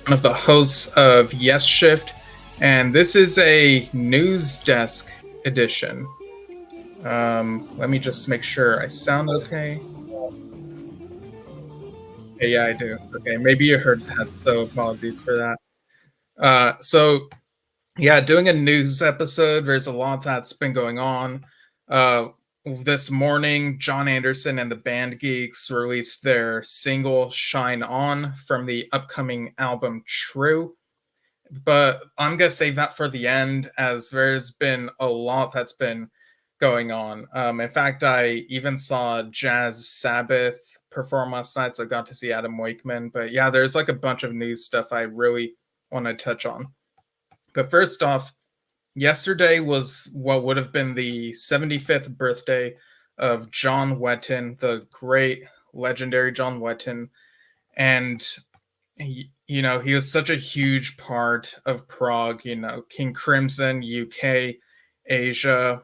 one of the hosts of Yesshift, and this is a news desk edition. Let me just make sure I sound okay. Yeah, I do. Okay, maybe you heard that, so apologies for that. So doing a news episode. There's a lot that's been going on. Uh, this morning, John Anderson and the band Geeks released their single "Shine On" from the upcoming album True. But I'm gonna save that for the end, as there's been a lot that's been going on. In fact, I even saw Jazz Sabbath perform last night, so I got to see Adam Wakeman. But yeah, there's like a bunch of news stuff I really want to touch on. But first off, yesterday was what would have been the 75th birthday of John Wetton, the great legendary John Wetton. And he was such a huge part of Prague, King Crimson, UK, Asia.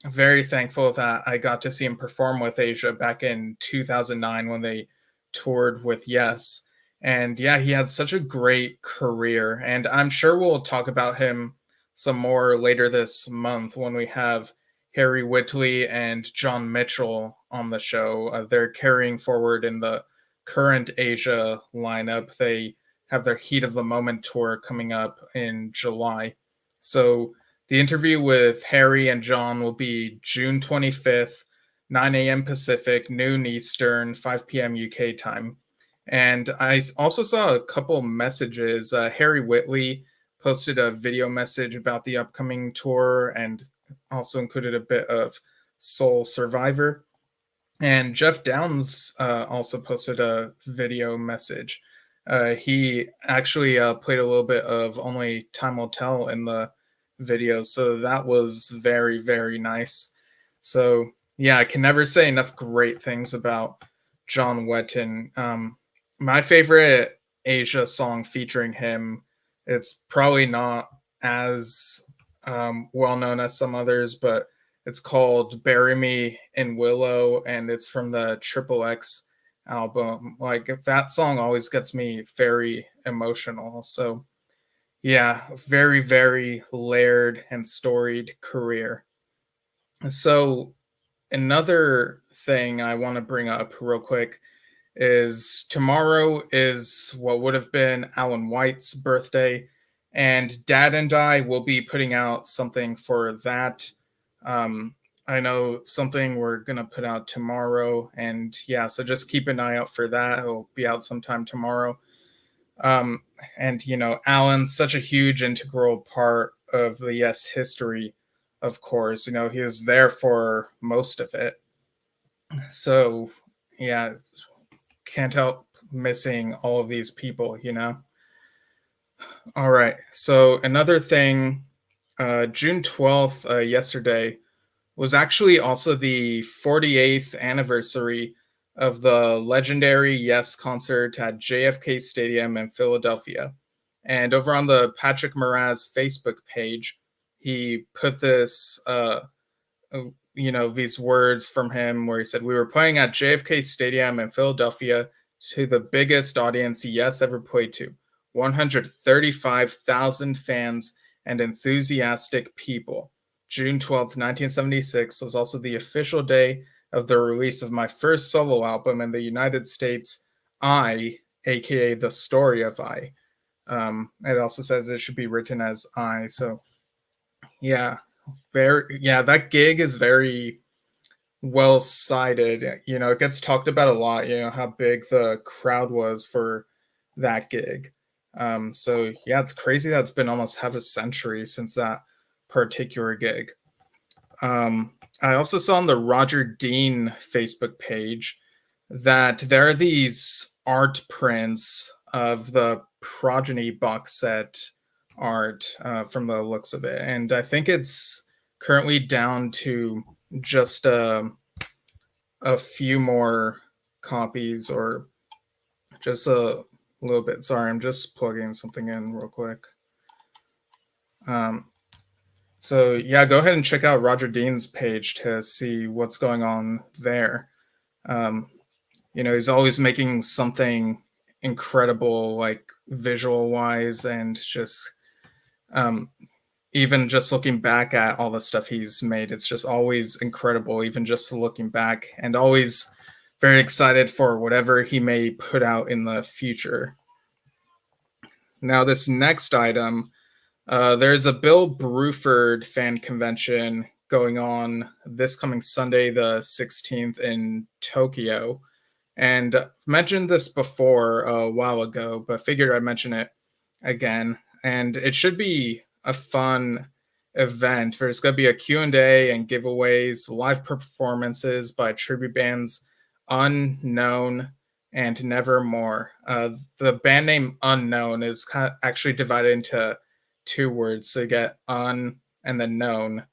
Very thankful that I got to see him perform with Asia back in 2009 when they toured with Yes. And yeah, he had such a great career. And I'm sure we'll talk about him some more later this month when we have Harry Whitley and John Mitchell on the show. They're carrying forward in the current Asia lineup. They have their Heat of the Moment tour coming up in July. So the interview with Harry and John will be June 25th, 9 a.m. Pacific, noon Eastern, 5 p.m. UK time. And I also saw a couple messages. Harry Whitley posted a video message about the upcoming tour and also included a bit of Soul Survivor. And Jeff Downs also posted a video message. He actually played a little bit of Only Time Will Tell in the video, so that was very, very nice. So, yeah, I can never say enough great things about John Wetton. My favorite Asia song featuring him, it's probably not as well known as some others, but it's called Bury Me in Willow, and it's from the Triple X album. Like, that song always gets me very emotional. So, yeah, very, very layered and storied career. So, another thing I want to bring up real quick is tomorrow is what would have been Alan White's birthday, and Dad and I will be putting out something for that. Um, I know something we're gonna put out tomorrow, and yeah, so just keep an eye out for that. It'll be out sometime tomorrow. Um, and Alan's such a huge integral part of the Yes history, of course. He was there for most of it. So yeah, can't help missing all of these people. All right. So another thing, June 12th, yesterday, was actually also the 48th anniversary of the legendary Yes concert at JFK Stadium in Philadelphia. And over on the Patrick Moraz Facebook page, he put this, these words from him where he said, "We were playing at JFK Stadium in Philadelphia to the biggest audience Yes ever played to, 135,000 fans and enthusiastic people. June 12th, 1976 was also the official day of the release of my first solo album in the United States, I, aka The Story of I." It also says it should be written as I. So, yeah, that gig is very well cited. It gets talked about a lot, how big the crowd was for that gig. So yeah, it's crazy that it's been almost half a century since that particular gig. I also saw on the Roger Dean Facebook page that there are these art prints of the Progeny box set art, from the looks of it. And I think it's currently down to just a few more copies, or just a little bit. Sorry, I'm just plugging something in real quick. So yeah, go ahead and check out Roger Dean's page to see what's going on there. He's always making something incredible, like visual wise, and just um, even just looking back at all the stuff he's made, it's just always incredible, even just looking back, and always very excited for whatever he may put out in the future. Now, this next item, there's a Bill Bruford fan convention going on this coming Sunday, the 16th, in Tokyo. And I've mentioned this before a while ago, but figured I'd mention it again. And it should be a fun event. There's going to be a Q&A and giveaways, live performances by tribute bands Unknown and Nevermore. The band name Unknown is actually divided into two words. So you get un and then known.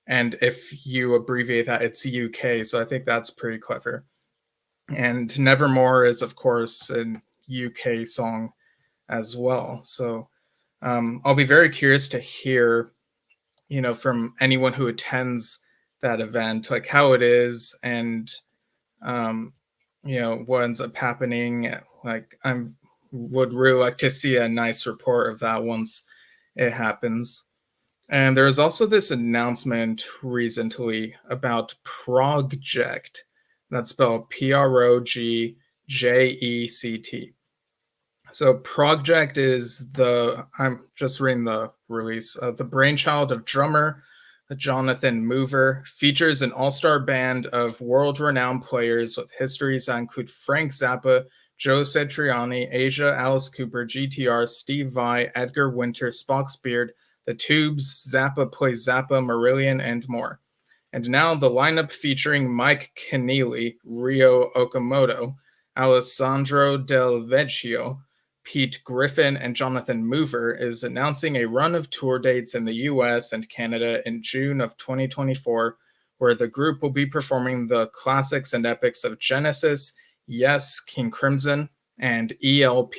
And if you abbreviate that, it's UK. So I think that's pretty clever. And Nevermore is, of course, an UK song as well. So I'll be very curious to hear, from anyone who attends that event, like how it is and, what ends up happening. Like would really like to see a nice report of that once it happens. And there was also this announcement recently about Progject. That's spelled Progject. So Progject is I'm just reading the release, the brainchild of drummer Jonathan Mover, features an all-star band of world-renowned players with histories that include Frank Zappa, Joe Satriani, Asia, Alice Cooper, GTR, Steve Vai, Edgar Winter, Spock's Beard, The Tubes, Zappa Plays Zappa, Marillion, and more. And now the lineup featuring Mike Keneally, Ryo Okamoto, Alessandro Del Vecchio, Pete Griffin, and Jonathan Mover is announcing a run of tour dates in the US and Canada in June of 2024, where the group will be performing the classics and epics of Genesis, Yes, King Crimson, and ELP,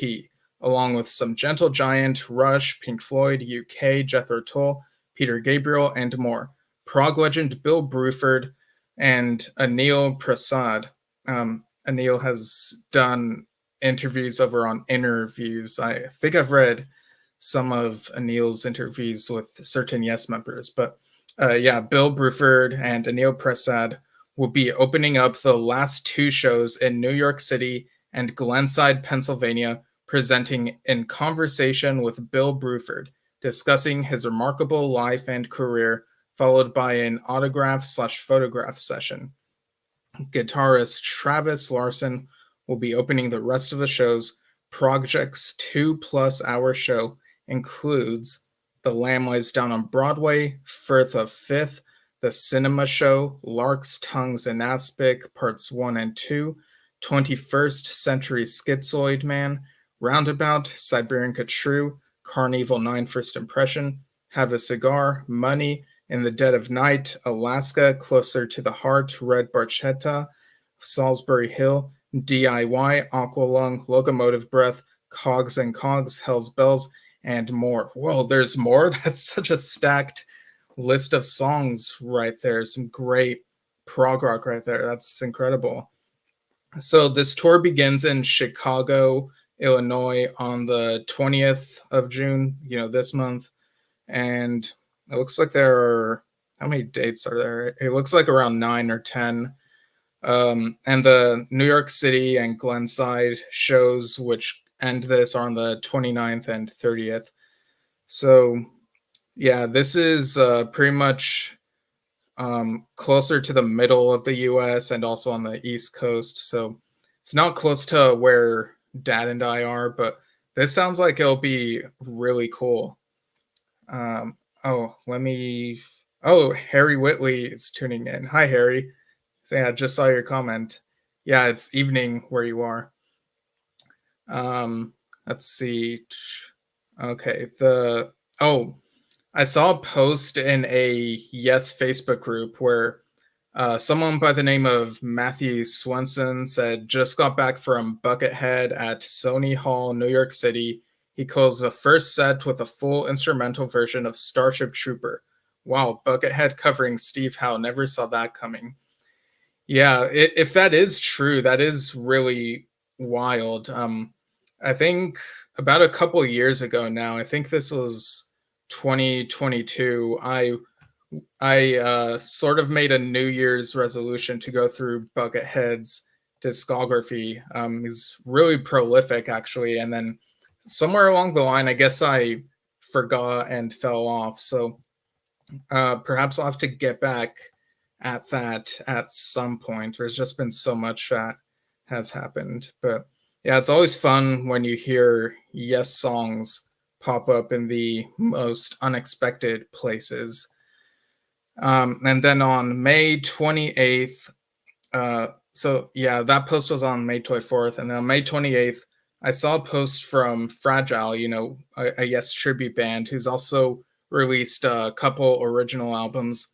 along with some Gentle Giant, Rush, Pink Floyd, UK, Jethro Tull, Peter Gabriel, and more. Prog legend Bill Bruford and Anil Prasad. Anil has done interviews over on Interviews. I think I've read some of Anil's interviews with certain Yes members, but Bill Bruford and Anil Prasad will be opening up the last two shows in New York City and Glenside, Pennsylvania, presenting In Conversation with Bill Bruford, discussing his remarkable life and career, followed by an autograph/photograph session. Guitarist Travis Larson will be opening the rest of the shows. Progject's 2+ hour show includes The Lamb Lies Down on Broadway, Firth of Fifth, The Cinema Show, Lark's Tongues in Aspic, Parts 1 and 2, 21st Century Schizoid Man, Roundabout, Siberian True, Carnival 9 First Impression, Have a Cigar, Money, In the Dead of Night, Alaska, Closer to the Heart, Red Barchetta, Salisbury Hill, DIY, Aqualung, Locomotive Breath, Cogs and Cogs, Hell's Bells, and more. Whoa, there's more? That's such a stacked list of songs right there. Some great prog rock right there. That's incredible. So this tour begins in Chicago, Illinois on the 20th of June, this month. And it looks like there are, how many dates are there? It looks like around 9 or 10. And the New York City and Glenside shows, which end this, are on the 29th and 30th. So, yeah, this is pretty much closer to the middle of the US and also on the East Coast. So it's not close to where Dad and I are, but this sounds like it'll be really cool. Harry Whitley is tuning in. Hi, Harry. So yeah, just saw your comment. Yeah, it's evening where you are. Let's see. Okay, I saw a post in a Yes Facebook group where someone by the name of Matthew Swenson said, just got back from Buckethead at Sony Hall, New York City. He closed the first set with a full instrumental version of Starship Trooper. Wow, Buckethead covering Steve Howe. Never saw that coming. Yeah, if that is true, that is really wild. I think about a couple years ago now. I think this was 2022. I sort of made a New Year's resolution to go through Buckethead's discography. He's really prolific, actually, and then somewhere along the line, I guess I forgot and fell off. So perhaps I'll have to get back at that at some point. There's just been so much that has happened, but yeah, it's always fun when you hear Yes songs pop up in the most unexpected places. And then on May 28th, so yeah, that post was on May 24th. And then on May 28th, I saw a post from Fragile, a Yes tribute band who's also released a couple original albums.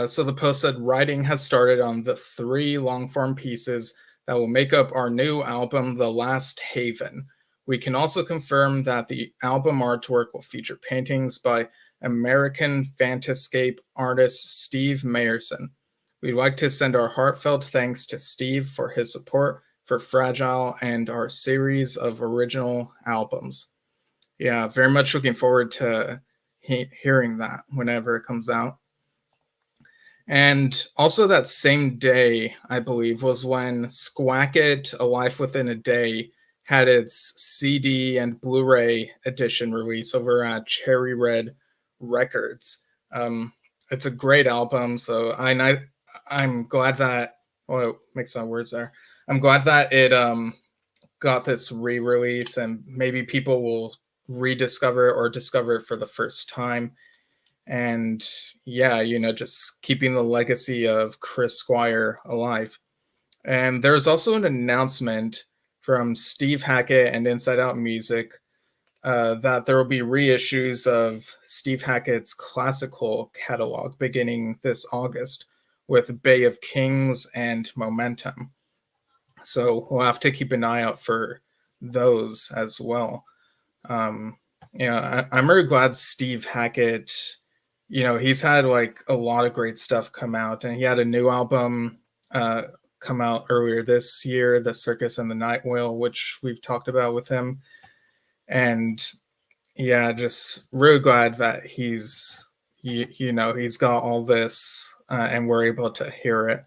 So the post said, writing has started on the 3 long form pieces that will make up our new album, The Last Haven. We can also confirm that the album artwork will feature paintings by American Fantascape artist Steve Mayerson. We'd like to send our heartfelt thanks to Steve for his support for Fragile and our series of original albums. Yeah, very much looking forward to hearing that whenever it comes out. And also that same day, I believe, was when Squack It, A Life Within a Day had its CD and Blu-ray edition release over at Cherry Red Records. It's a great album, so I'm glad that, oh, mix my words there. I'm glad that it got this re-release, and maybe people will rediscover it or discover it for the first time. And yeah, just keeping the legacy of Chris Squire alive. And there's also an announcement from Steve Hackett and Inside Out Music that there will be reissues of Steve Hackett's classical catalog beginning this August with Bay of Kings and Momentum. So we'll have to keep an eye out for those as well. I'm really glad Steve Hackett, he's had like a lot of great stuff come out, and he had a new album come out earlier this year, The Circus and the Night Whale, which we've talked about with him. And yeah, just really glad that he's got all this and we're able to hear it.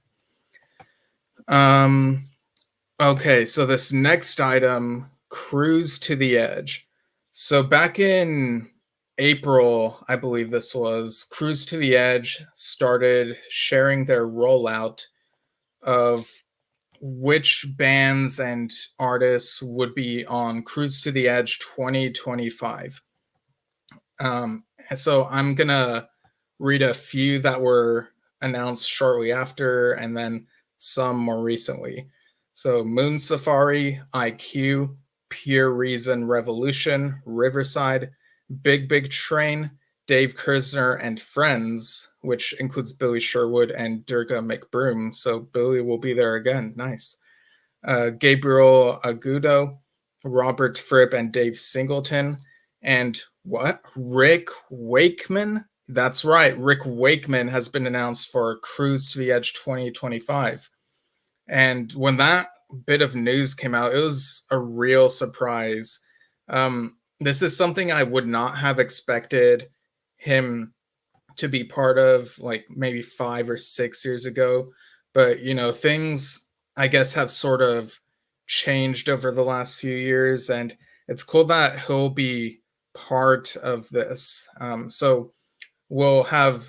Okay, so this next item, Cruise to the Edge. So back in April, I believe this was, Cruise to the Edge started sharing their rollout of which bands and artists would be on Cruise to the Edge 2025. So I'm going to read a few that were announced shortly after and then some more recently. So Moon Safari, IQ, Pure Reason Revolution, Riverside, Big Big Train, Dave Kersner and Friends, which includes Billy Sherwood and Durga McBroom. So Billy will be there again. Nice. Gabriel Agudo, Robert Fripp and Dave Singleton, and what? Rick Wakeman? That's right. Rick Wakeman has been announced for Cruise to the Edge 2025. And when that bit of news came out, it was a real surprise. This is something I would not have expected him to be part of, like maybe 5 or 6 years ago. But, things, I guess, have sort of changed over the last few years. And it's cool that he'll be part of this. So we'll have,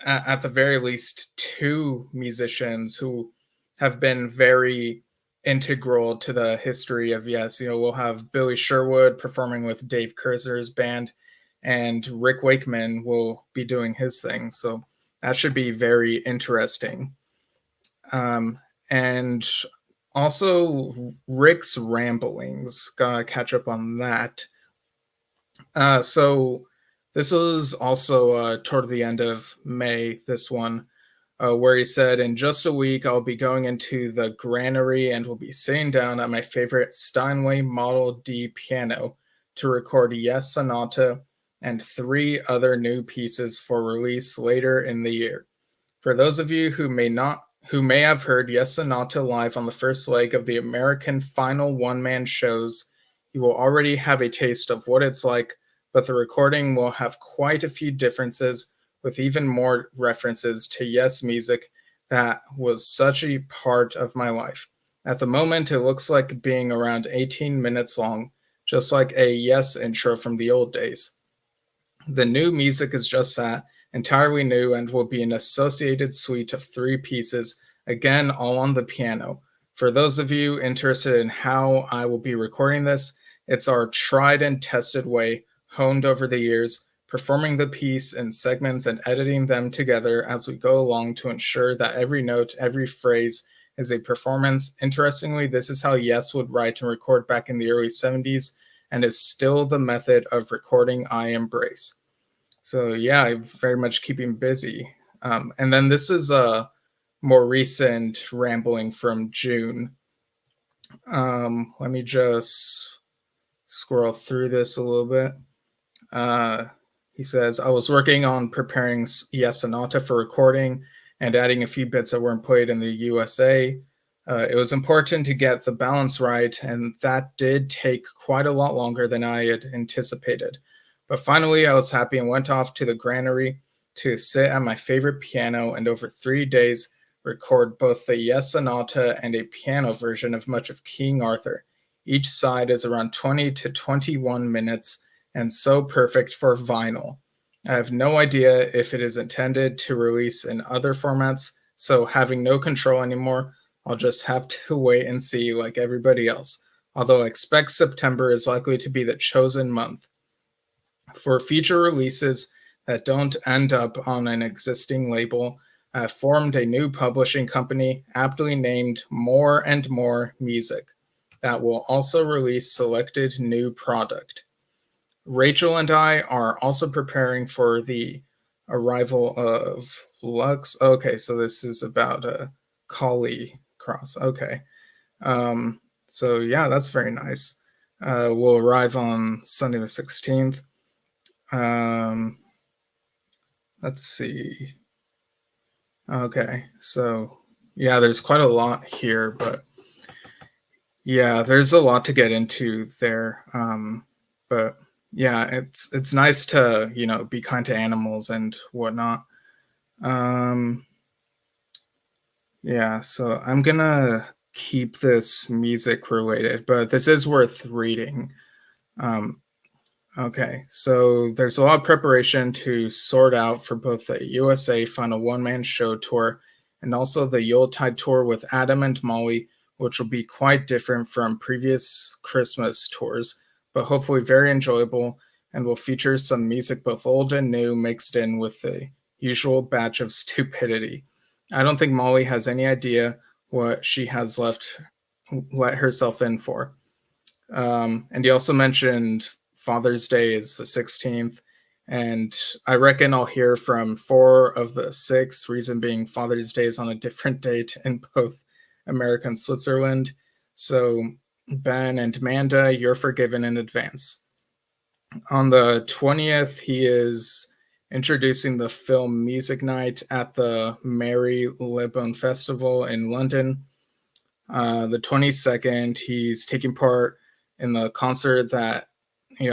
at the very least, 2 musicians who have been very integral to the history of Yes. We'll have Billy Sherwood performing with Dave Kersner's band, and Rick Wakeman will be doing his thing. So that should be very interesting. And also Rick's ramblings, gotta catch up on that. So this is also toward the end of May, this one, where he said, in just a week, I'll be going into the granary and will be sitting down at my favorite Steinway Model D piano to record Yes Sonata and 3 other new pieces for release later in the year. For those of you who who may have heard Yes Sonata live on the first leg of the American final one-man shows, you will already have a taste of what it's like, but the recording will have quite a few differences, with even more references to Yes music that was such a part of my life. At the moment, it looks like being around 18 minutes long, just like a Yes intro from the old days. The new music is just that, entirely new, and will be an associated suite of 3 pieces, again, all on the piano. For those of you interested in how I will be recording this, it's our tried and tested way, honed over the years, performing the piece in segments and editing them together as we go along to ensure that every note, every phrase is a performance. Interestingly, this is how Yes would write and record back in the early 70s, and is still the method of recording I embrace. So yeah, I'm very much keeping busy. And then this is a more recent rambling from June. Let me just scroll through this a little bit. Uh, he says, I was working on preparing Yes Sonata for recording and adding a few bits that weren't played in the USA. It was important to get the balance right, and that did take quite a lot longer than I had anticipated. But finally, I was happy and went off to the granary to sit at my favorite piano and over 3 days record both the Yes Sonata and a piano version of much of King Arthur. Each side is around 20 to 21 minutes and so perfect for vinyl. I have no idea if it is intended to release in other formats, so having no control anymore, I'll just have to wait and see like everybody else. Although I expect September is likely to be the chosen month. For future releases that don't end up on an existing label, I have formed a new publishing company aptly named More and More Music that will also release selected new product. Rachel and I are also preparing for the arrival of Lux. Okay, so this is about a Collie Cross. Okay. So yeah, that's very nice. We'll arrive on Sunday the 16th. Um, let's see. Okay, so yeah, there's quite a lot here, but yeah, there's a lot to get into there. But yeah, it's nice to be kind to animals and whatnot. Um, yeah, so I'm gonna keep this music related, but this is worth reading. Um, Okay, so there's a lot of preparation to sort out for both the USA Final One Man Show tour and also the Yuletide tour with Adam and Molly, which will be quite different from previous Christmas tours, but hopefully very enjoyable and will feature some music both old and new mixed in with the usual batch of stupidity. I don't think Molly has any idea what she has let herself in for. And he also mentioned Father's Day is the 16th. And I reckon I'll hear from 4 of the 6, reason being Father's Day is on a different date in both America and Switzerland. So, Ben and Manda, you're forgiven in advance. On the 20th, he is introducing the film Music Night at the Mary Libon Festival in London. The 22nd, he's taking part in the concert that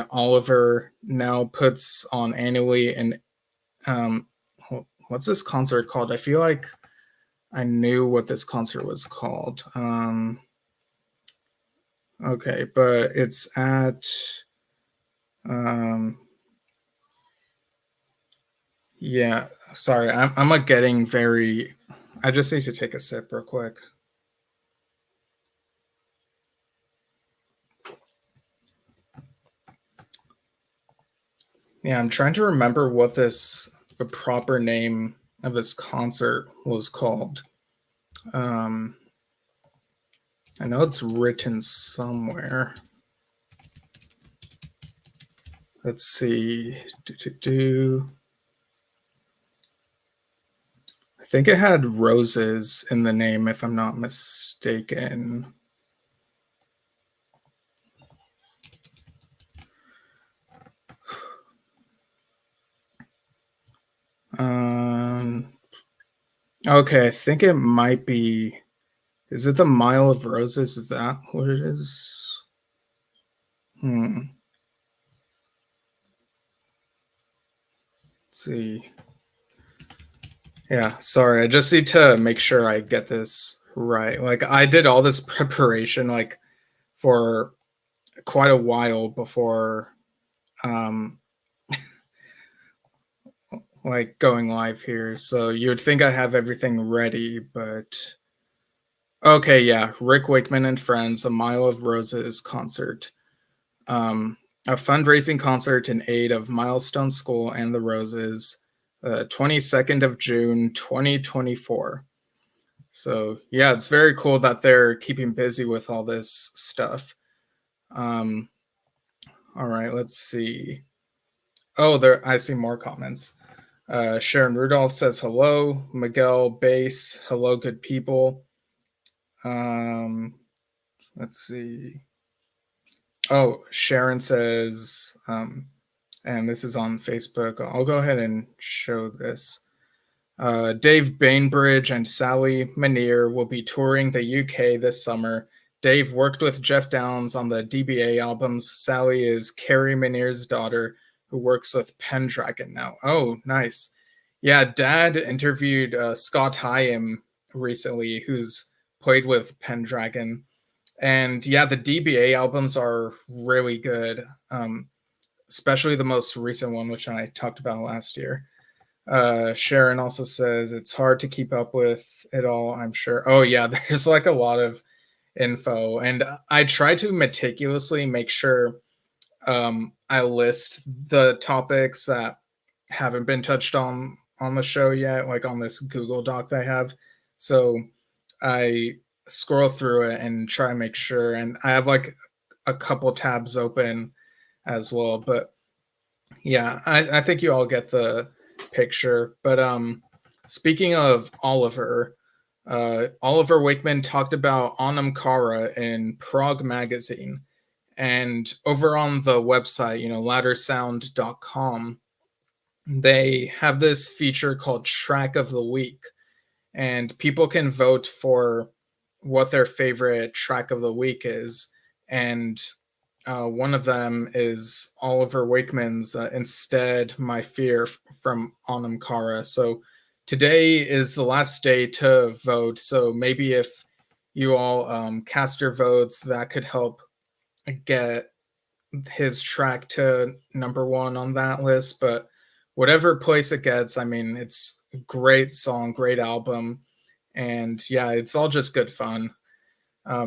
Oliver now puts on annually. And um, what's this concert called? I feel like I knew what this concert was called. Okay, but it's at um, yeah. Sorry, I'm like getting very. I just need to take a sip real quick. Yeah, I'm trying to remember what the proper name of this concert was called. Um, I know it's written somewhere. Let's see. I think it had roses in the name, if I'm not mistaken. Um, Okay, I think it might be. Is it the Mile of Roses? Is that what it is? Hmm. Let's see. Yeah, sorry. I just need to make sure I get this right. Like I did all this preparation like for quite a while before um like going live here. So you would think I have everything ready, but okay, yeah. Rick Wakeman and Friends, A Mile of Roses concert. Um a fundraising concert in aid of Milestone School and the Roses, 22nd of June 2024. So yeah, it's very cool that they're keeping busy with all this stuff. Um, all right, let's see. Oh, there I see more comments. Sharon Rudolph says hello. Miguel Bass, hello, good people. Um, let's see. Oh, Sharon says, and this is on Facebook. I'll go ahead and show this. Dave Bainbridge and Sally Manier will be touring the UK this summer. Dave worked with Jeff Downes on the DBA albums. Sally is Carrie Manier's daughter, who works with Pendragon now. Oh, nice. Yeah, Dad interviewed Scott Hyam recently, who's played with Pendragon. And yeah, the DBA albums are really good, especially the most recent one, which I talked about last year. Sharon also says it's hard to keep up with it all, I'm sure. Oh, yeah, there's like a lot of info. And I try to meticulously make sure I list the topics that haven't been touched on the show yet, like on this Google Doc that I have. So I scroll through it and try and make sure. And I have like a couple tabs open as well. But yeah, I think you all get the picture. But speaking of Oliver, Oliver Wakeman talked about Anam Cara in Prog magazine. And over on the website, laddersound.com, they have this feature called Track of the Week. And people can vote for what their favorite track of the week is. And one of them is Oliver Wakeman's Instead My Fear from Anam Cara. So today is the last day to vote. So maybe if you all cast your votes, that could help get his track to number one on that list. But whatever place it gets, I mean, it's a great song, great album. And yeah, it's all just good fun.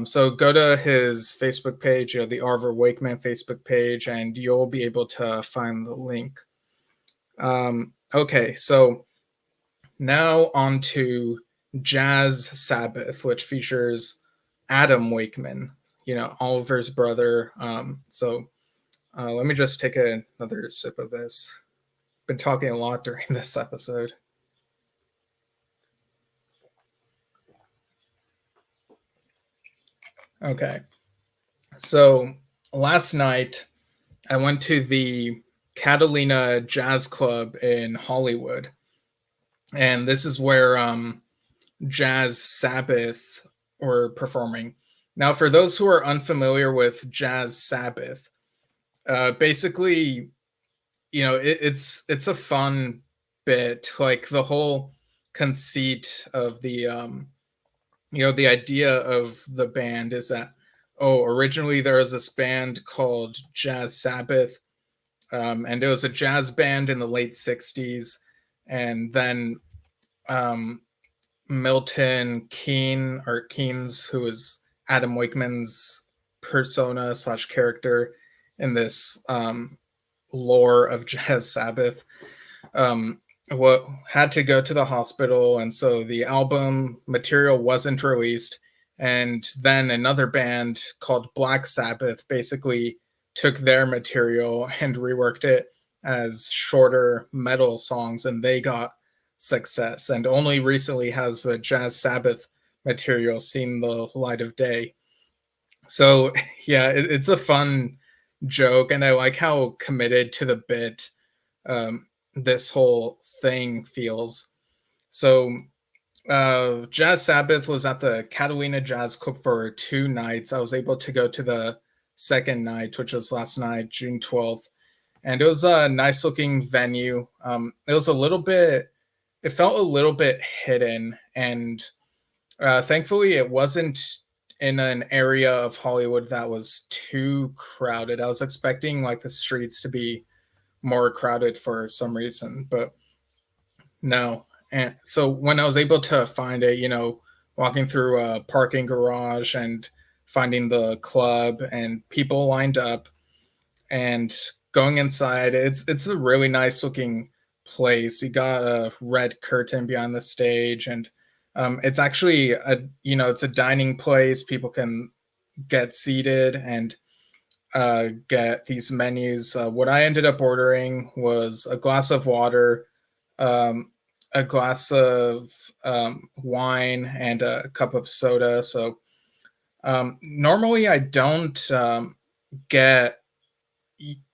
So go to his Facebook page, the Oliver Wakeman Facebook page, and you'll be able to find the link. Okay, so now on to Jazz Sabbath, which features Adam Wakeman, Oliver's brother. So let me just take another sip of this. Been talking a lot during this episode. Okay, so last night I went to the Catalina Jazz Club in Hollywood, and this is where Jazz Sabbath were performing. Now, for those who are unfamiliar with Jazz Sabbath, basically, it's a fun bit. Like the whole conceit of the idea of the band is that originally there was this band called Jazz Sabbath, and it was a jazz band in the late 60s. And then um, Milton Keynes, who was Adam Wakeman's persona slash character in this lore of Jazz Sabbath, um, what had to go to the hospital, and so the album material wasn't released. And then another band called Black Sabbath basically took their material and reworked it as shorter metal songs, and they got success. And only recently has the Jazz Sabbath material seen the light of day. So yeah, it's a fun joke, and I like how committed to the bit this whole thing feels. So Jazz Sabbath was at the Catalina Jazz Club for 2 nights. I was able to go to the second night, which was last night, June 12th. And it was a nice looking venue. It was a little bit, it felt a little bit hidden. And thankfully, it wasn't in an area of Hollywood that was too crowded. I was expecting like the streets to be more crowded for some reason, but no. And so when I was able to find it, walking through a parking garage and finding the club and people lined up and going inside, it's a really nice looking place. You got a red curtain behind the stage, and it's actually it's a dining place. People can get seated and get these menus. What I ended up ordering was a glass of water, um, a glass of wine, and a cup of soda. So normally I don't get,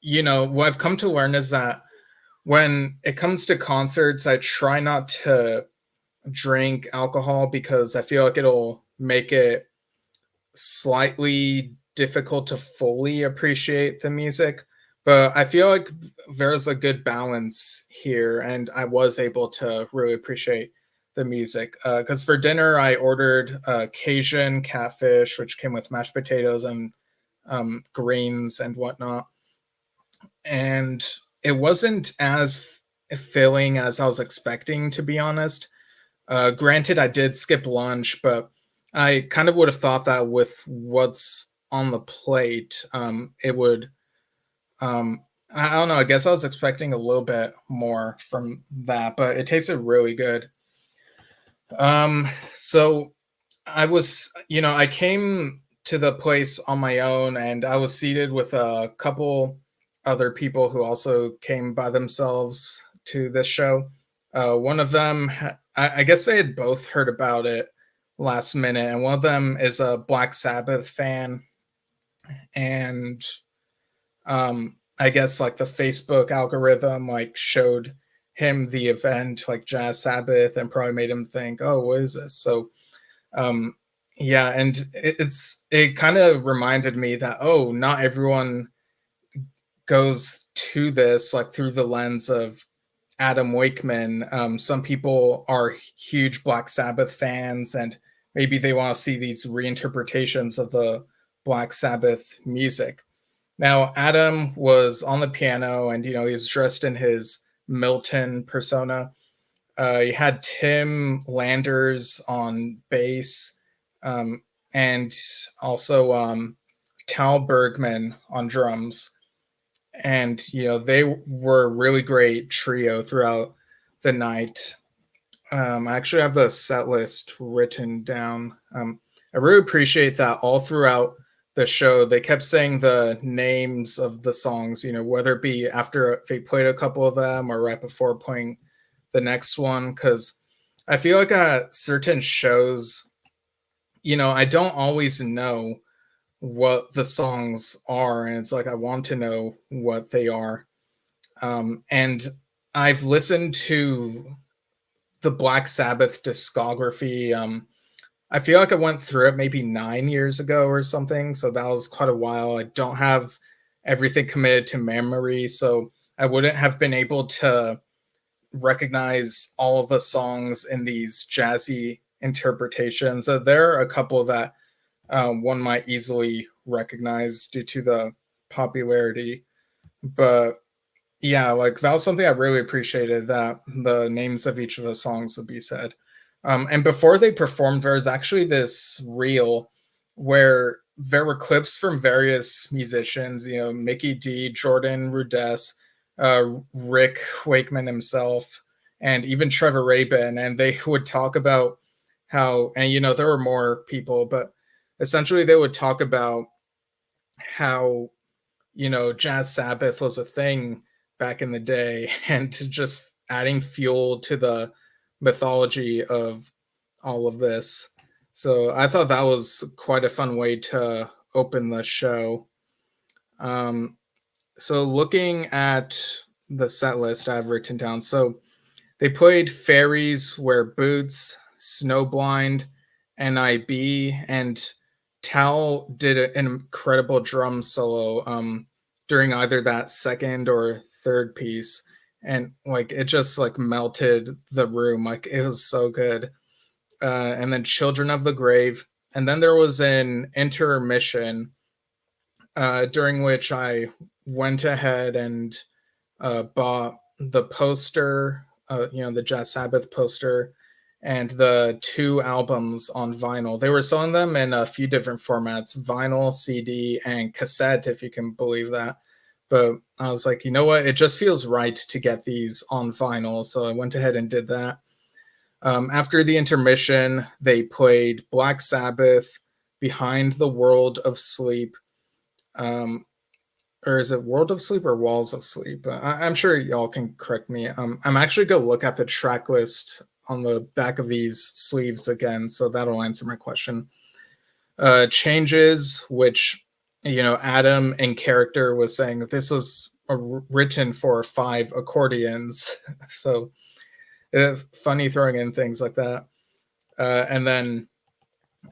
what I've come to learn is that when it comes to concerts, I try not to drink alcohol because I feel like it'll make it slightly difficult to fully appreciate the music. But I feel like there's a good balance here, and I was able to really appreciate the music. Because for dinner, I ordered Cajun catfish, which came with mashed potatoes and greens and whatnot. And it wasn't as filling as I was expecting, to be honest. Granted, I did skip lunch, but I kind of would have thought that with what's on the plate, it would. I don't know. I guess I was expecting a little bit more from that, but it tasted really good. So I came to the place on my own, and I was seated with a couple other people who also came by themselves to this show. One of them, I guess they had both heard about it last minute, and one of them is a Black Sabbath fan, and I guess like the Facebook algorithm like showed him the event like Jazz Sabbath and probably made him think, oh, what is this? So um yeah, and it kind of reminded me that, oh, not everyone goes to this like through the lens of Adam Wakeman. Some people are huge Black Sabbath fans, and maybe they want to see these reinterpretations of the Black Sabbath music. Now, Adam was on the piano, and he was dressed in his Milton persona. You had Tim Landers on bass, um, and also Tal Bergman on drums. And they were a really great trio throughout the night. I actually have the set list written down. I really appreciate that all throughout the show they kept saying the names of the songs, whether it be after they played a couple of them or right before playing the next one. Because I feel like at certain shows, I don't always know what the songs are, and it's like I want to know what they are. And I've listened to the Black Sabbath discography. I feel like I went through it maybe 9 years ago or something, so that was quite a while. I don't have everything committed to memory, so I wouldn't have been able to recognize all of the songs in these jazzy interpretations. There are a couple that one might easily recognize due to the popularity, but yeah, like that was something I really appreciated, that the names of each of the songs would be said. And before they performed, there was actually this reel where there were clips from various musicians, Mickey D, Jordan Rudess, Rick Wakeman himself, and even Trevor Rabin. And they would talk about how, and there were more people, but essentially they would talk about how Jazz Sabbath was a thing back in the day, and just adding fuel to the mythology of all of this. So I thought that was quite a fun way to open the show. Um, so looking at the set list I've written down, so they played Fairies Wear Boots, Snowblind, NIB, and Tal did an incredible drum solo during either that second or third piece, and like it just like melted the room. Like it was so good. And then Children of the Grave, and then there was an intermission during which I went ahead and bought the poster, the Jazz Sabbath poster, and the 2 albums on vinyl. They were selling them in a few different formats: vinyl, CD, and cassette, if you can believe that. But I was like, you know what? It just feels right to get these on vinyl. So I went ahead and did that. After the intermission, they played Black Sabbath, Behind the World of Sleep. Or is it World of Sleep or Walls of Sleep? I'm sure y'all can correct me. I'm actually going to look at the track list on the back of these sleeves again, so that'll answer my question. Changes, which, Adam in character was saying this was written for 5 accordions. So funny throwing in things like that. And then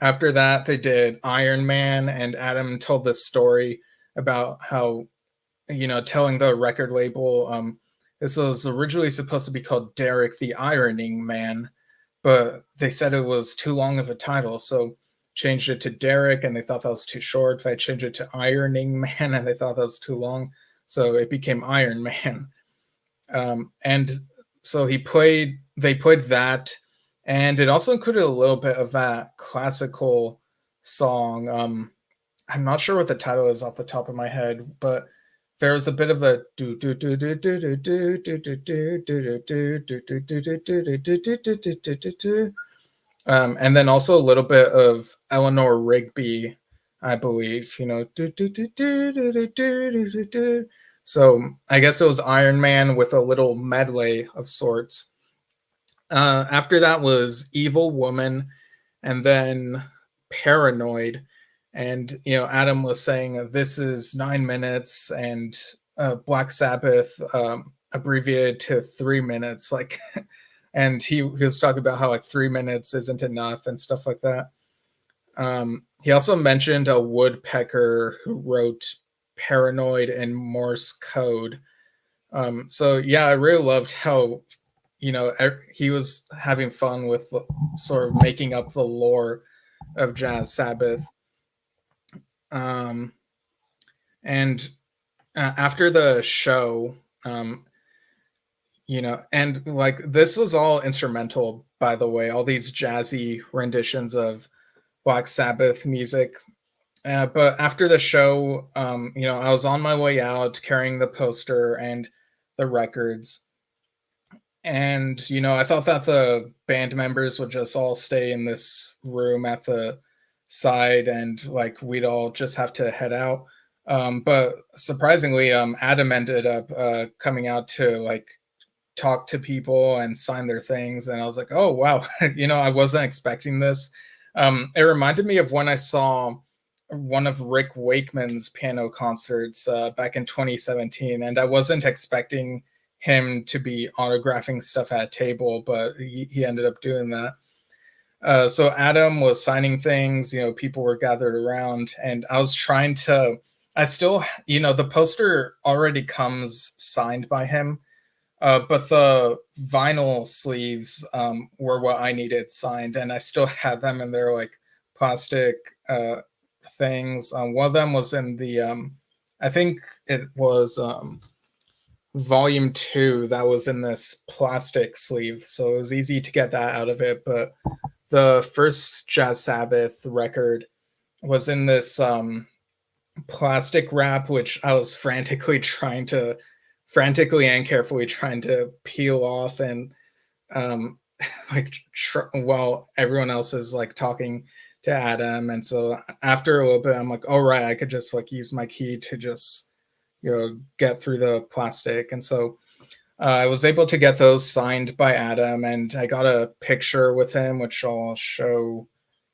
after that, they did Iron Man, and Adam told this story about how, telling the record label, this was originally supposed to be called Derek the Ironing Man, but they said it was too long of a title, so changed it to Derek, and they thought that was too short. If I changed it to Ironing Man, and they thought that was too long, so it became Iron Man. And so they played that, and it also included a little bit of that classical song. I'm not sure what the title is off the top of my head, but there was a bit of a do do do do do do do do do do do do do do do do do, and then also a little bit of Eleanor Rigby, I believe. Do do do do do do do do do. So I guess it was Iron Man with a little medley of sorts. After that was Evil Woman, and then Paranoid. And Adam was saying this is 9 minutes, and Black Sabbath abbreviated to 3 minutes, like, and he was talking about how like 3 minutes isn't enough and stuff like that. He also mentioned a woodpecker who wrote Paranoid in Morse code. So yeah, I really loved how he was having fun with sort of making up the lore of Jazz Sabbath. And after the show, and like this was all instrumental, by the way, all these jazzy renditions of Black Sabbath music. But after the show, I was on my way out carrying the poster and the records. And, I thought that the band members would just all stay in this room at the side, and like we'd all just have to head out. But surprisingly, Adam ended up coming out to like talk to people and sign their things. And I was like, oh, wow, I wasn't expecting this. It reminded me of when I saw one of Rick Wakeman's piano concerts back in 2017, and I wasn't expecting him to be autographing stuff at a table, but he ended up doing that. So Adam was signing things, people were gathered around, and I was trying to, the poster already comes signed by him, but the vinyl sleeves were what I needed signed, and I still had them in their like plastic things. One of them was in the, I think it was volume 2 that was in this plastic sleeve, so it was easy to get that out of it. But the first Jazz Sabbath record was in this plastic wrap, which I was frantically and carefully trying to peel off, and while everyone else is like talking to Adam. And so after a little bit, I'm like, all right, I could just like use my key to just get through the plastic. And so I was able to get those signed by Adam, and I got a picture with him, which I'll show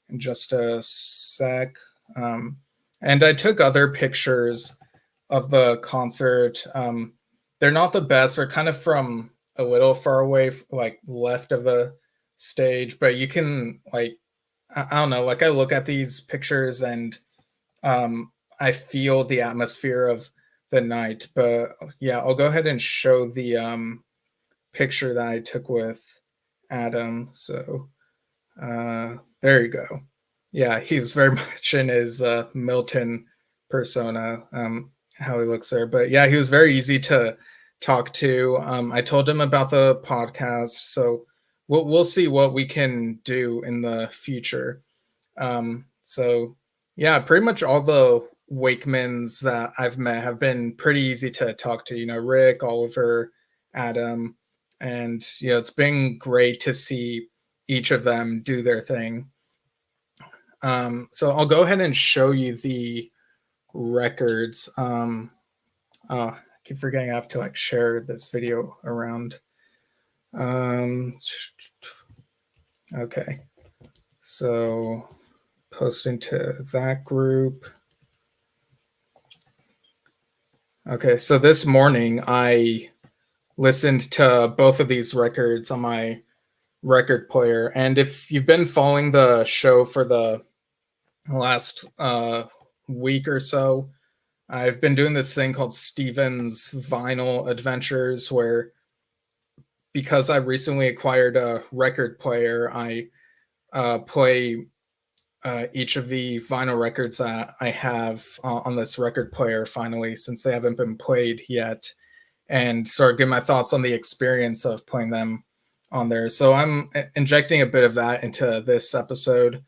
in just a sec. And I took other pictures of the concert. They're not the best. They're kind of from a little far away, like left of the stage, but you can like I don't know, like I look at these pictures and I feel the atmosphere of the night. But yeah, I'll go ahead and show the picture that I took with Adam. So there you go. Yeah, he's very much in his Milton persona, how he looks there. But yeah, he was very easy to talk to. I told him about the podcast, so we'll see what we can do in the future. So yeah, pretty much all the Wakemans that I've met have been pretty easy to talk to. You know, Rick, Oliver, Adam, and you know, it's been great to see each of them do their thing. So I'll go ahead and show you the records. Oh, I keep forgetting I have to like share this video around. Okay, so posting to that group. Okay, so this morning I listened to both of these records on my record player, and if you've been following the show for the last week or so, I've been doing this thing called Steven's Vinyl Adventures, where because I recently acquired a record player, I play each of the vinyl records that I have on this record player finally, since they haven't been played yet, and sort of give my thoughts on the experience of playing them on there. So I'm injecting a bit of that into this episode.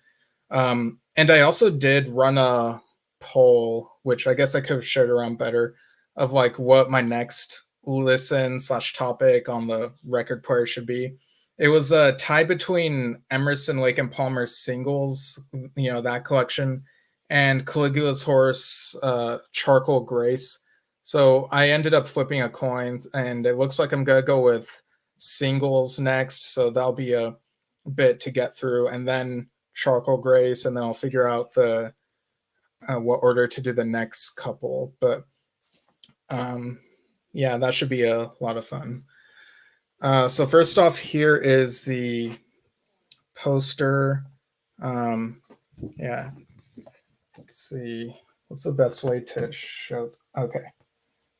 And I also did run a poll, which I guess I could have shared around better, of like what my next listen slash topic on the record player should be. It was a tie between Emerson, Lake and Palmer singles, you know, that collection, and Caligula's Horse, Charcoal Grace. So I ended up flipping a coin, and it looks like I'm gonna go with singles next. So that'll be a bit to get through, and then Charcoal Grace, and then I'll figure out the what order to do the next couple. But yeah, that should be a lot of fun. So first off, here is the poster. Yeah, let's see, what's the best way to show? Okay,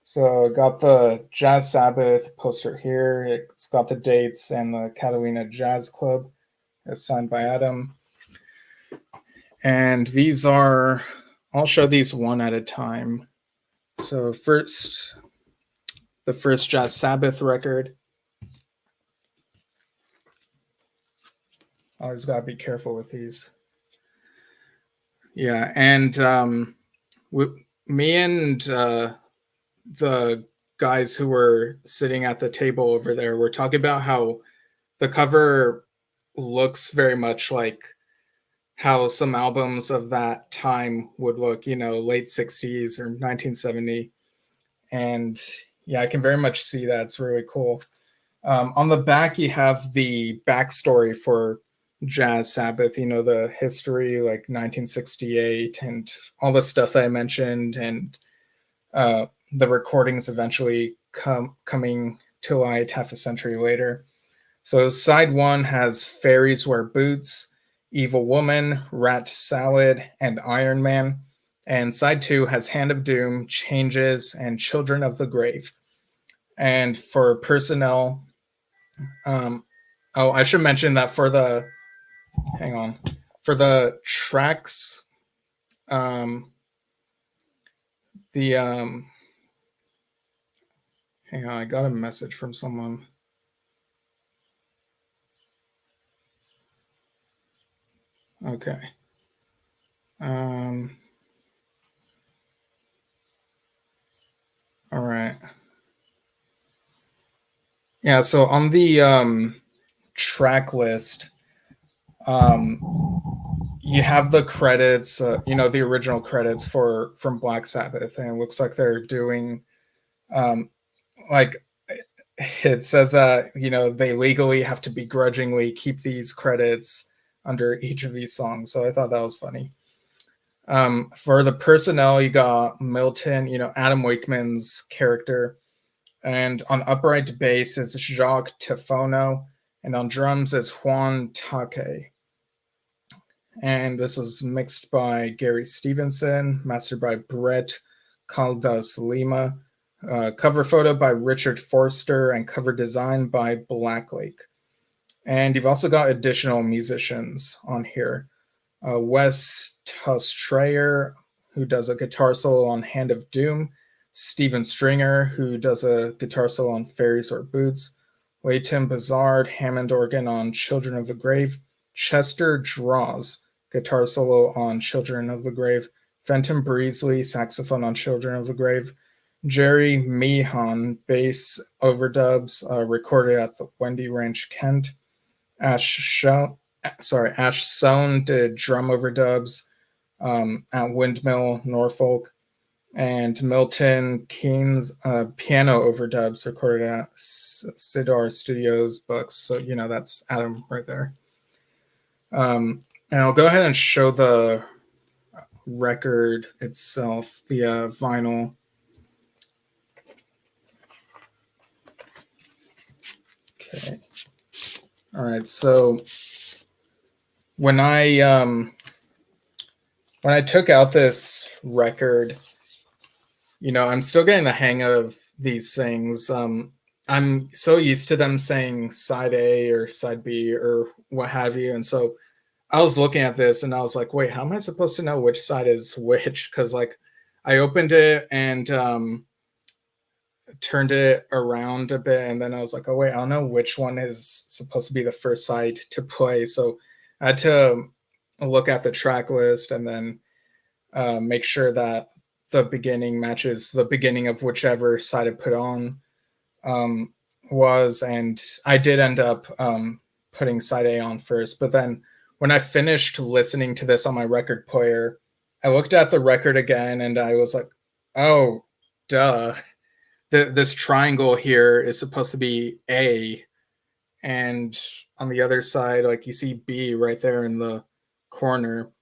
so got the Jazz Sabbath poster here. It's got the dates and the Catalina Jazz Club. It's signed by Adam. And these are, I'll show these one at a time. So first, the first Jazz Sabbath record. Always gotta be careful with these. Yeah, and me and the guys who were sitting at the table over there were talking about how the cover looks very much like how some albums of that time would look, you know, late 60s or 1970. And yeah, I can very much see that. It's really cool. On the back, you have the backstory for Jazz Sabbath, you know, the history, like 1968 and all the stuff that I mentioned, and the recordings eventually coming to light half a century later. So side one has Fairies Wear Boots, Evil Woman, Rat Salad, and Iron Man. And side two has Hand of Doom, Changes, and Children of the Grave. And for personnel, oh, I should mention that for the, hang on, for the tracks, the, hang on, I got a message from someone. Okay. All right. Yeah, so on the track list, you have the credits, you know, the original credits for from Black Sabbath, and it looks like they're doing, like it says that, you know, they legally have to begrudgingly keep these credits under each of these songs. So I thought that was funny. For the personnel, you got Milton, you know, Adam Wakeman's character, and on upright bass is Jacques Tifono, And on drums is Juan Take. And this was mixed by Gary Stevenson, mastered by Brett Caldas Lima, cover photo by Richard Forster, and cover design by Blacklake. And you've also got additional musicians on here. Wes Tustrayer, who does a guitar solo on Hand of Doom, Steven Stringer, who does a guitar solo on Fairies or Boots, Leighton Bazard, Hammond organ on Children of the Grave, Chester Draws, guitar solo on Children of the Grave, Fenton Breesley, saxophone on Children of the Grave, Jerry Meehan, bass overdubs, recorded at the Wendy Ranch, Kent, Ash Sohn did drum overdubs at Windmill, Norfolk, and Milton Keynes piano overdubs recorded at Sidar Studios Books. So, you know, that's Adam right there. And I'll go ahead and show the record itself, the vinyl. Okay. All right. So when I took out this record, you know, I'm still getting the hang of these things. I'm so used to them saying side A or side B or what have you. And so I was looking at this and I was like, wait, how am I supposed to know which side is which? Because like I opened it and turned it around a bit, and then I was like, oh wait, I don't know which one is supposed to be the first side to play. So I had to look at the track list and then make sure that the beginning matches the beginning of whichever side I put on was, and I did end up putting side A on first. But then when I finished listening to this on my record player, I looked at the record again and I was like, oh, duh. This triangle here is supposed to be A, and on the other side, like you see B right there in the corner.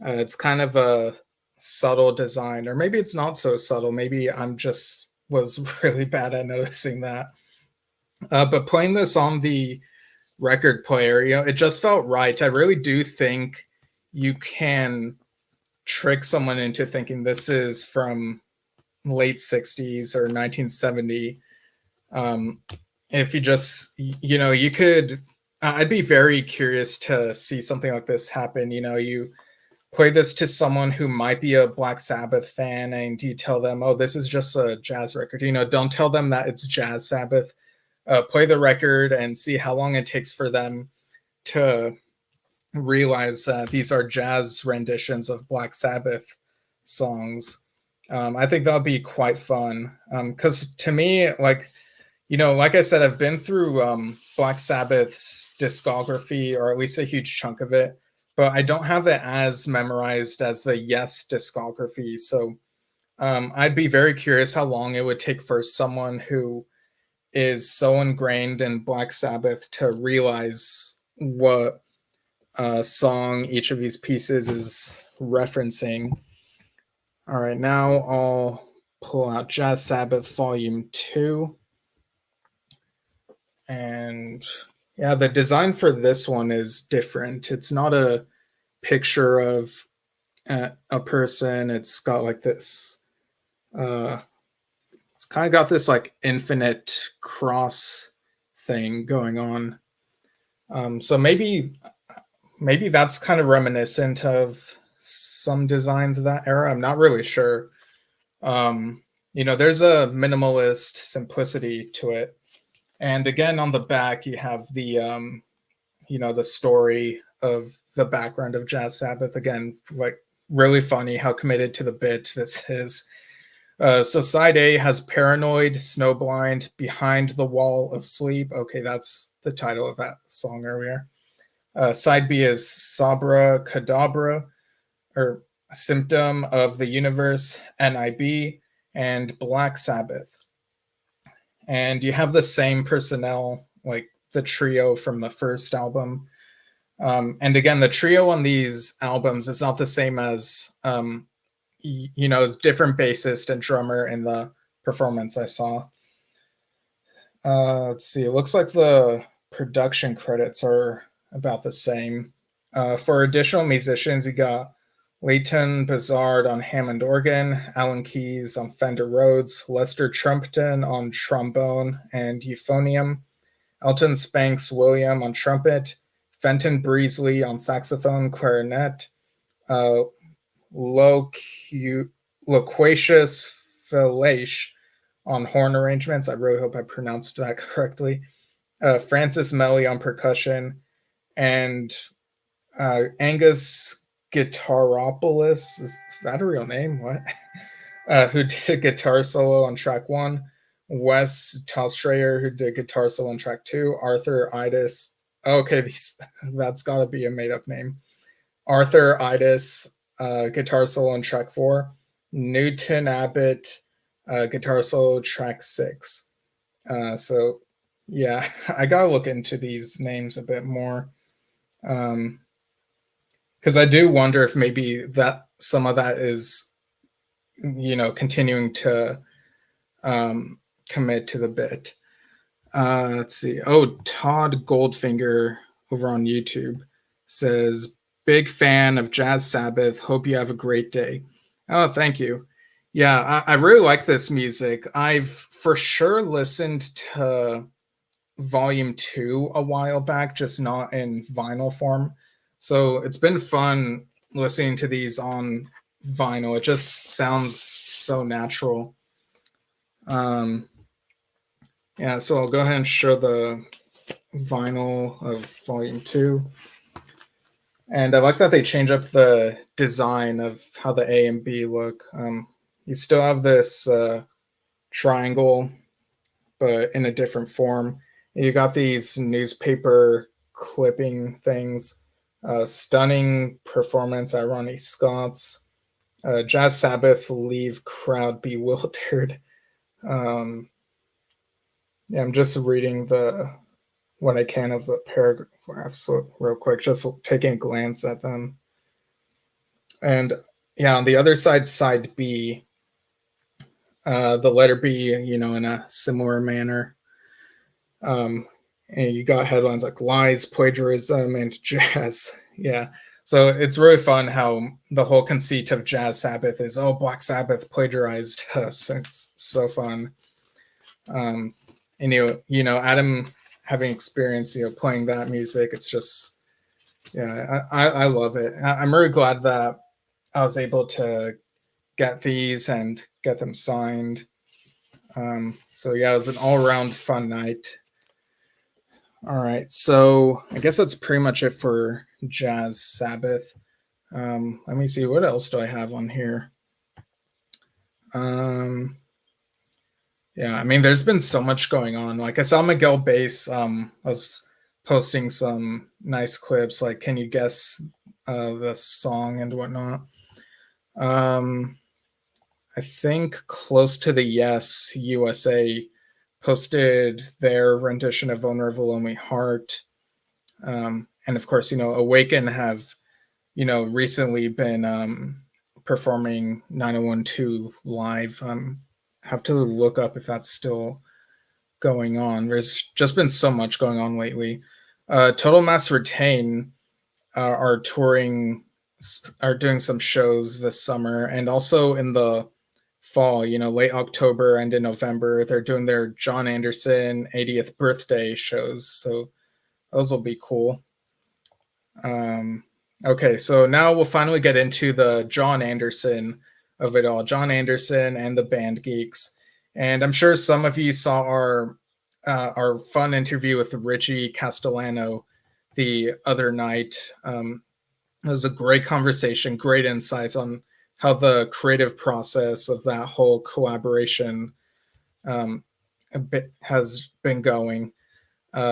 It's kind of a subtle design, or maybe it's not so subtle. Maybe I'm just was really bad at noticing that. But playing this on the record player, you know, it just felt right. I really do think you can trick someone into thinking this is from late 60s or 1970. If you just, you know, you could, I'd be very curious to see something like this happen. You know, you play this to someone who might be a Black Sabbath fan and you tell them, oh, this is just a jazz record. You know, don't tell them that it's Jazz Sabbath. Play the record and see how long it takes for them to realize that these are jazz renditions of Black Sabbath songs. I think that'll be quite fun. Because to me, like, you know, like I said, I've been through Black Sabbath's discography, or at least a huge chunk of it, but I don't have it as memorized as the Yes discography. So I'd be very curious how long it would take for someone who is so ingrained in Black Sabbath to realize what song each of these pieces is referencing. All right, now I'll pull out Jazz Sabbath Volume 2. And yeah, the design for this one is different. It's not a picture of a person. It's got like this, it's kind of got this like infinite cross thing going on. So maybe that's kind of reminiscent of some designs of that era. I'm not really sure. You know, there's a minimalist simplicity to it. And again, on the back, you have the, you know, the story of the background of Jazz Sabbath. Again, like really funny how committed to the bit this is. So side A has Paranoid, Snowblind, Behind the Wall of Sleep. Okay, that's the title of that song earlier. Side B is Sabra Cadabra, or Symptom of the Universe, NIB, and Black Sabbath. And you have the same personnel, like the trio from the first album. And again, the trio on these albums is not the same as, you know, as different bassist and drummer in the performance I saw. Let's see, it looks like the production credits are about the same. For additional musicians, you got Leighton Buzzard on Hammond organ, Alan Keyes on Fender Rhodes, Lester Trumpeton on trombone and euphonium, Elton Spanks William on trumpet, Fenton Breesley on saxophone, clarinet, uh, Loquacious Felache on horn arrangements. I really hope I pronounced that correctly. Francis Melly on percussion, and Angus Guitaropoulos, is that a real name? What? Who did a guitar solo on track 1. Wes Talstrayer, who did guitar solo on track 2. Arthur Idis. Okay, that's got to be a made-up name. Arthur Idis, guitar solo on track 4. Newton Abbott, guitar solo track 6. So, yeah, I gotta look into these names a bit more. Because I do wonder if maybe that some of that is, continuing to commit to the bit. Let's see. Oh, Todd Goldfinger over on YouTube says, big fan of Jazz Sabbath. Hope you have a great day. Oh, thank you. Yeah, I really like this music. I've for sure listened to Volume 2 a while back, just not in vinyl form. So it's been fun listening to these on vinyl. It just sounds so natural. Yeah, so I'll go ahead and show the vinyl of Volume 2. And I like that they change up the design of how the A and B look. You still have this triangle, but in a different form. You got these newspaper clipping things. Stunning performance by Ronnie Scott's. Jazz Sabbath leave crowd bewildered. Yeah, I'm just reading what I can of the paragraphs real quick, just taking a glance at them. And yeah, on the other side, side B, the letter B, in a similar manner. And you got headlines like lies, plagiarism, and jazz. Yeah. So it's really fun how the whole conceit of Jazz Sabbath is, Black Sabbath plagiarized us. It's so fun. And Adam having experience, playing that music, it's just, yeah, I love it. I'm really glad that I was able to get these and get them signed. So yeah, it was an all-around fun night. All right, so I guess that's pretty much it for Jazz Sabbath. Let me see, what else do I have on here? Yeah, I mean, there's been so much going on. Like I saw Miguel Bass was posting some nice clips, like, can you guess the song and whatnot. I think Close to the Yes USA posted their rendition of Vulnerable Lonely Heart. And of course, Awaken have, recently been performing 9012 live. Have to look up if that's still going on. There's just been so much going on lately. Total Mass Retain are doing some shows this summer, and also in the fall, late October and in November, they're doing their John Anderson 80th birthday shows. So those will be cool. Okay, so now we'll finally get into the John Anderson of it all. John Anderson and the band Geeks. And I'm sure some of you saw our fun interview with Richie Castellano the other night. It was a great conversation, great insights on how the creative process of that whole collaboration has been going.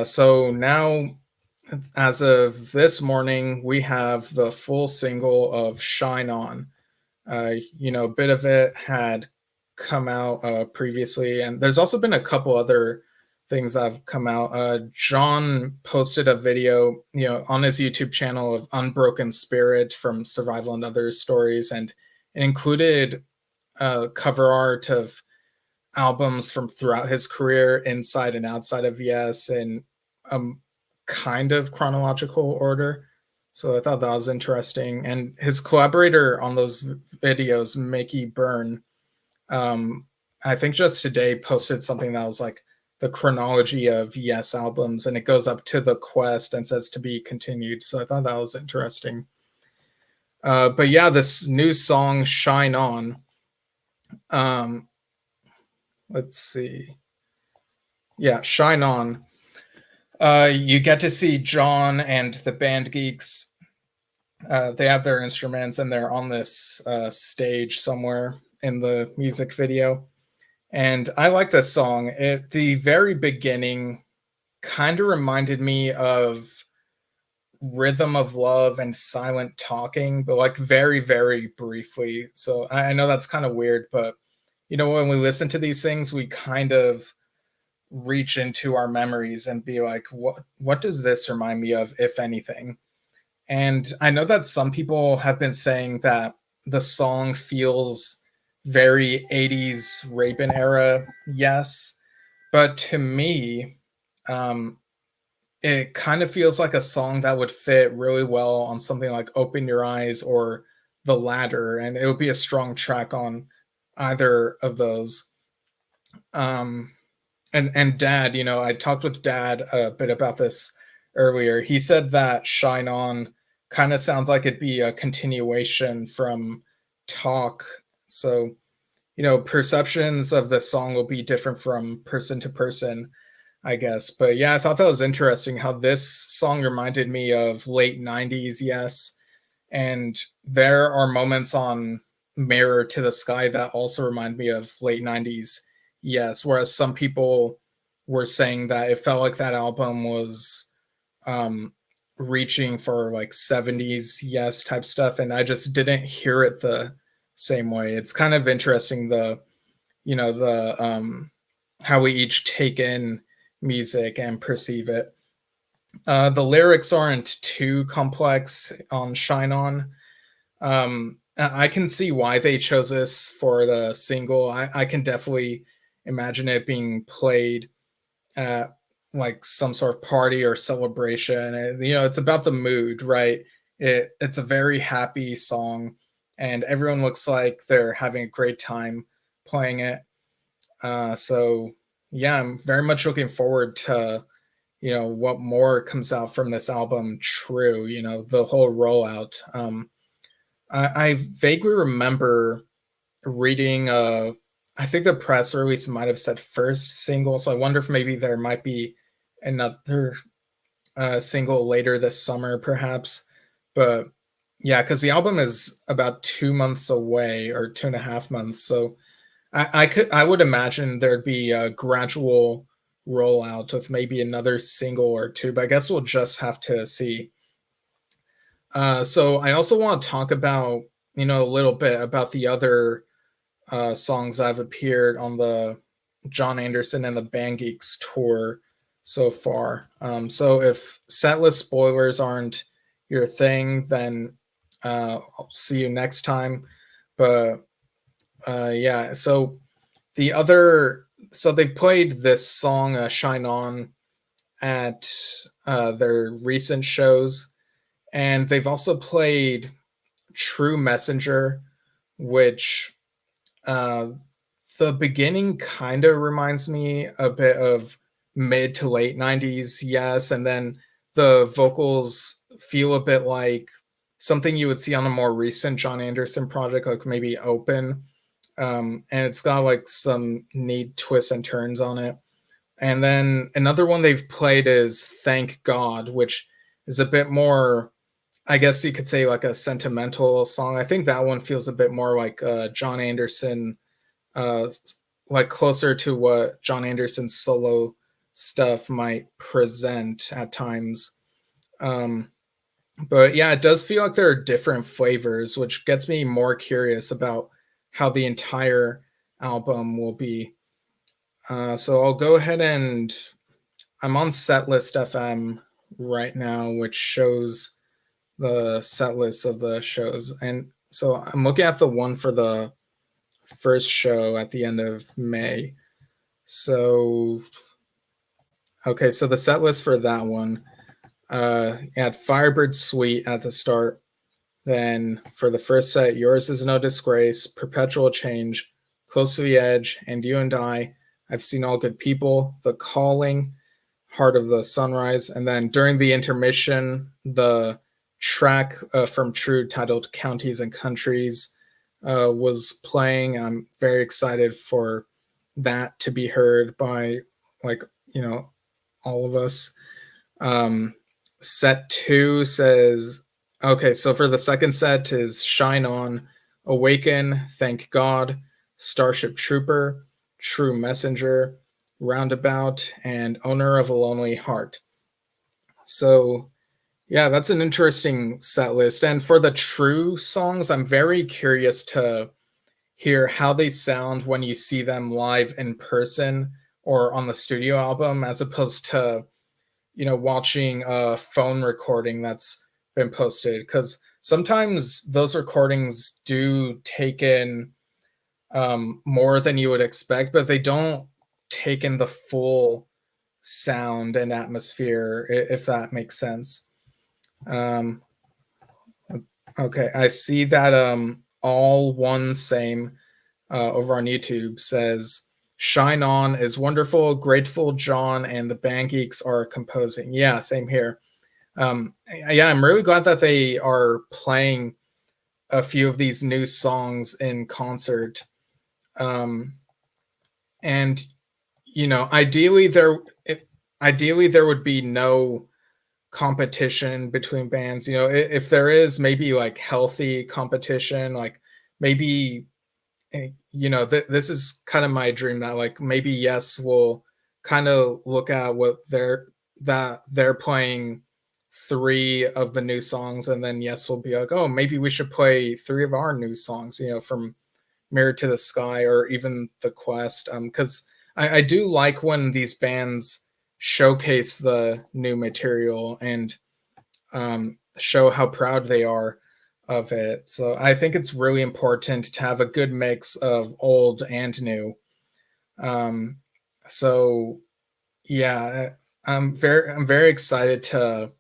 So now, as of this morning, we have the full single of Shine On. A bit of it had come out previously, and there's also been a couple other things that have come out. John posted a video, on his YouTube channel of Unbroken Spirit from Survival and Other Stories, and it included cover art of albums from throughout his career, inside and outside of Yes, and kind of chronological order. So I thought that was interesting. And his collaborator on those videos, Mickey Byrne, um, I think just today posted something that was like the chronology of Yes albums, and it goes up to the Quest and says to be continued. So I thought that was interesting. But yeah, this new song, Shine On. Um, let's see. Yeah, Shine On. You get to see John and the band Geeks. They have their instruments and they're on this stage somewhere in the music video. And I like this song. At the very beginning kind of reminded me of Rhythm of Love and Silent Talking, but like very, very briefly. So I know that's kind of weird, but when we listen to these things, we kind of reach into our memories and be like, what does this remind me of, if anything? And I know that some people have been saying that the song feels very 80s Rabin era, yes. But to me, um, it kind of feels like a song that would fit really well on something like Open Your Eyes or The Ladder, and it would be a strong track on either of those. Um, and Dad, I talked with Dad a bit about this earlier. He said that Shine On kind of sounds like it'd be a continuation from Talk. So, perceptions of the song will be different from person to person, I guess. But yeah, I thought that was interesting how this song reminded me of late 90s, yes. And there are moments on Mirror to the Sky that also remind me of late 90s, yes. Whereas some people were saying that it felt like that album was um, reaching for like 70s, yes, type stuff. And I just didn't hear it the same way. It's kind of interesting the how we each take in music and perceive it. The lyrics aren't too complex on Shine On. I can see why they chose this for the single. I can definitely imagine it being played at like some sort of party or celebration. And, it's about the mood, right? It's a very happy song, and everyone looks like they're having a great time playing it. So yeah, I'm very much looking forward to what more comes out from this album. True, the whole rollout. I vaguely remember reading. I think the press release might have said first single, so I wonder if maybe there might be another single later this summer, perhaps. But yeah, because the album is about 2 months away, or 2.5 months, so I would imagine there'd be a gradual rollout with maybe another single or two, but I guess we'll just have to see. So I also want to talk about, a little bit about the other songs that have appeared on the John Anderson and the Band Geeks tour so far. So if setlist spoilers aren't your thing, then I'll see you next time. But yeah, so they've played this song Shine On at their recent shows, and they've also played True Messenger, which uh, the beginning kind of reminds me a bit of mid to late 90s, yes, and then the vocals feel a bit like something you would see on a more recent John Anderson project, like maybe Open. And it's got like some neat twists and turns on it. And then another one they've played is Thank God, which is a bit more, I guess you could say, like a sentimental song. I think that one feels a bit more like John Anderson, uh, like closer to what John Anderson's solo stuff might present at times. Um, but yeah, it does feel like there are different flavors, which gets me more curious about how the entire album will be. So I'll go ahead and I'm on Setlist FM right now, which shows the set list of the shows. And so I'm looking at the one for the first show at the end of May. So, okay, so the set list for that one. You had Firebird Suite at the start. Then for the first set, Yours is No Disgrace, Perpetual Change, Close to the Edge, and You and I, I've Seen All Good People, The Calling, Heart of the Sunrise. And then during the intermission, the track from True titled Counties and Countries was playing. I'm very excited for that to be heard by, like, all of us. Set 2 says, okay, so for the second set is Shine On, Awaken, Thank God, Starship Trooper, True Messenger, Roundabout, and Owner of a Lonely Heart. So, yeah, that's an interesting set list. And for the True songs, I'm very curious to hear how they sound when you see them live in person or on the studio album, as opposed to watching a phone recording that's been posted, because sometimes those recordings do take in more than you would expect, but they don't take in the full sound and atmosphere, if that makes sense. Okay, I see that All One Same over on YouTube says, Shine On is wonderful, grateful John and the Band Geeks are composing. Yeah, same here. Yeah, I'm really glad that they are playing a few of these new songs in concert. And ideally there would be no competition between bands. If there is, maybe like healthy competition, like maybe this is kind of my dream, that like maybe Yes will kind of look at what they're playing 3 of the new songs, and then Yes will be like, oh, maybe we should play 3 of our new songs, from Mirror to the Sky or even The Quest, because I do like when these bands showcase the new material and show how proud they are of it. So I think it's really important to have a good mix of old and new. So yeah, I'm very excited to,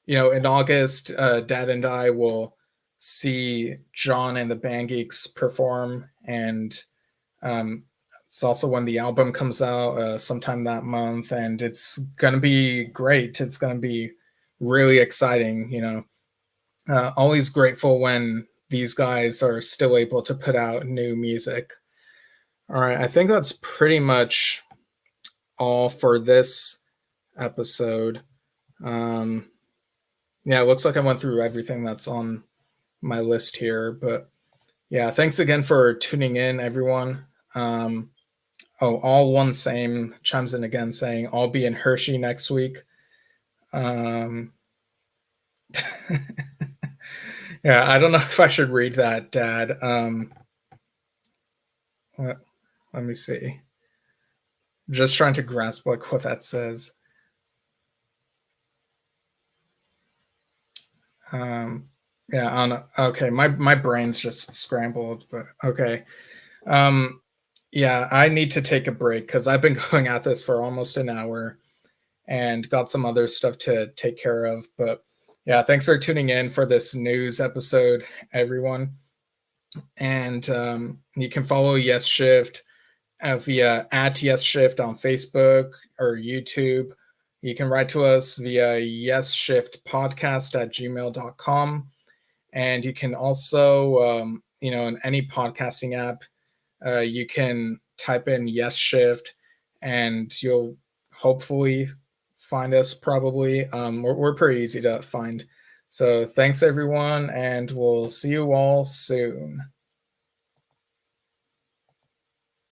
in August, Dad and I will see John and the Band Geeks perform, and it's also when the album comes out sometime that month, and it's gonna be great. It's gonna be really exciting. Always grateful when these guys are still able to put out new music. All right, I think that's pretty much all for this episode. Yeah, it looks like I went through everything that's on my list here, but yeah, thanks again for tuning in, everyone. All One Same chimes in again saying, I'll be in Hershey next week. Yeah, I don't know if I should read that, Dad. Let me see. Just trying to grasp like what that says. Yeah, okay, my brain's just scrambled, but okay. Yeah, I need to take a break because I've been going at this for almost an hour and got some other stuff to take care of. But yeah, thanks for tuning in for this news episode, everyone. And you can follow Yesshift via @Yesshift on Facebook or YouTube. You can write to us via yesshiftpodcast@gmail.com. And you can also, in any podcasting app, you can type in Yesshift and you'll hopefully find us probably. We're pretty easy to find. So thanks, everyone, and we'll see you all soon.